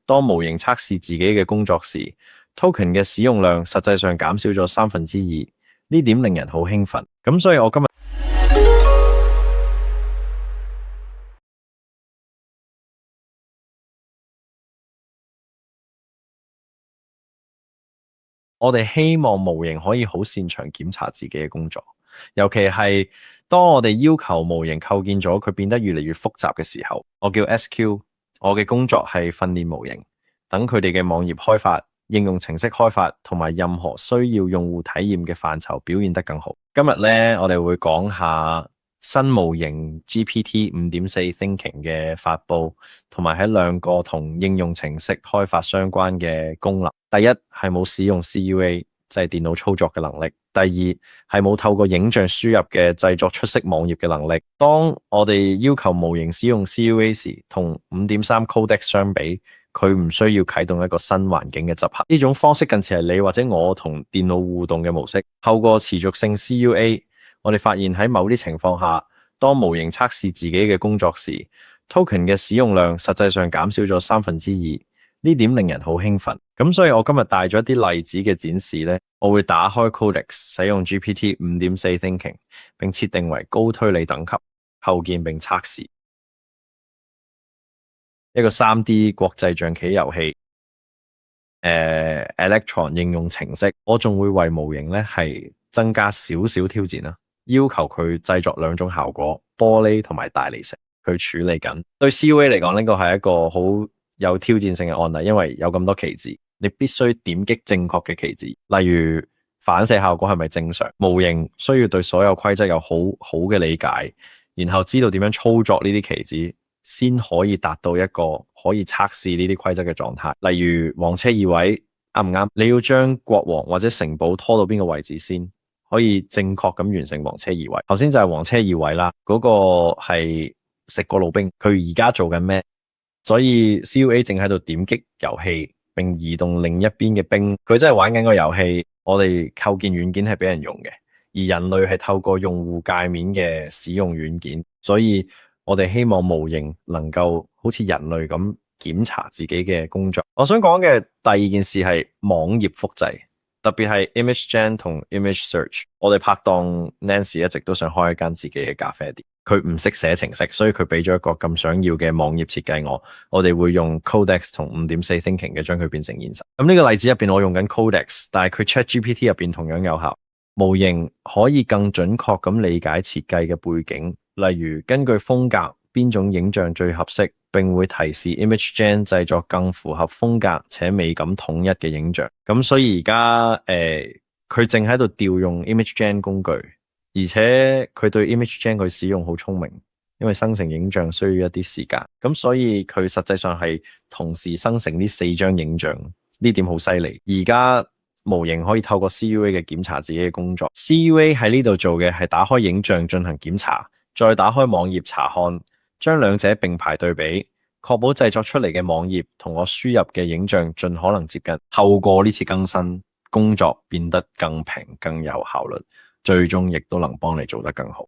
當模型測試自己嘅工作時，token 嘅使用量實際上減少咗2/3，呢點令人好興奮。咁所以我今日我哋希望模型可以好擅長檢查自己嘅工作，尤其係當我哋要求模型構建咗佢變得越嚟越複雜嘅時候，我叫 SQ， 我嘅工作係訓練模型，等佢哋嘅網頁開發、應用程式開發同埋任何需要用戶體驗嘅範疇表現得更好。今日呢，我哋會講下新模型 GPT 5.4 Thinking 嘅發布，同埋喺兩個同應用程式開發相關嘅功能。第一係冇使用 CUA， 即係電腦操作嘅能力。第二係冇透過影像輸入嘅製作出色網頁嘅能力。當我哋要求模型使用 CUA 時，同 5.3 Codex 相比，佢唔需要啟動一個新環境嘅執行。呢種方式近似係你或者我同電腦互動嘅模式。透過持續性 CUA， 我哋發現喺某啲情況下，當模型測試自己嘅工作時 ，token 嘅使用量實際上減少咗2/3，呢點令人好興奮。咁所以我今日帶咗一啲例子嘅展示呢，我會打開 Codex， 使用 GPT 5.4 Thinking， 並設定為高推理等級，構建並測試一個 3D 國際象棋遊戲Electron 應用程式。我仲會為模型呢係增加少少挑戰啦，要求佢製作兩種效果，玻璃同埋大理石。佢處理緊。對 CUA 嚟講，呢個係一個好有挑戰性嘅案例，因為有咁多棋子，你必須點擊正確嘅棋子，例如反射效果係咪正常。模型需要對所有規則有好好嘅理解，然後知道點樣操作呢啲棋子，先可以達到一個可以測試呢啲規則嘅狀態。例如王車移位啱唔啱？你要將國王或者城堡拖到邊個位置先可以正確咁完成王車移位。頭先就係王車移位啦，嗰個係食過路兵，佢而家做緊咩？所以 CUA 正喺度點擊遊戲並移動另一邊嘅兵，佢真係玩緊個遊戲。我哋構建軟件係俾人用嘅，而人類係透過用戶界面嘅使用軟件，所以我哋希望模型能夠好似人類咁檢查自己嘅工作。我想講嘅第二件事係網頁複製，特別係 Image Gen 同 Image Search。我哋拍檔 Nancy 一直都想開一間自己嘅咖啡店，佢唔識寫程式，所以佢俾咗一個咁想要嘅網頁設計我哋會用 Codex 同 5.4 Thinking 嘅將佢變成現實。咁呢個例子入邊我用緊 Codex， 但係佢 ChatGPT 入邊同樣有效。模型可以更準確咁理解設計嘅背景，例如根據風格邊種影像最合適，並會提示 Image Gen 製作更符合風格且美感統一嘅影像。咁所以而家佢正喺度調用 Image Gen 工具，而且佢對 Image Gen 佢使用好聰明，因為生成影像需要一啲時間，咁所以佢實際上係同時生成呢4張影像，呢點好犀利。而家模型可以透過 CUA 嘅檢查自己嘅工作。CUA 喺呢度做嘅係打開影像進行檢查，再打開網頁查看，將兩者並排對比，確保製作出嚟嘅網頁同我輸入嘅影像盡可能接近。透過呢次更新，工作變得更平、更有效率，最終亦都能幫你做得更好。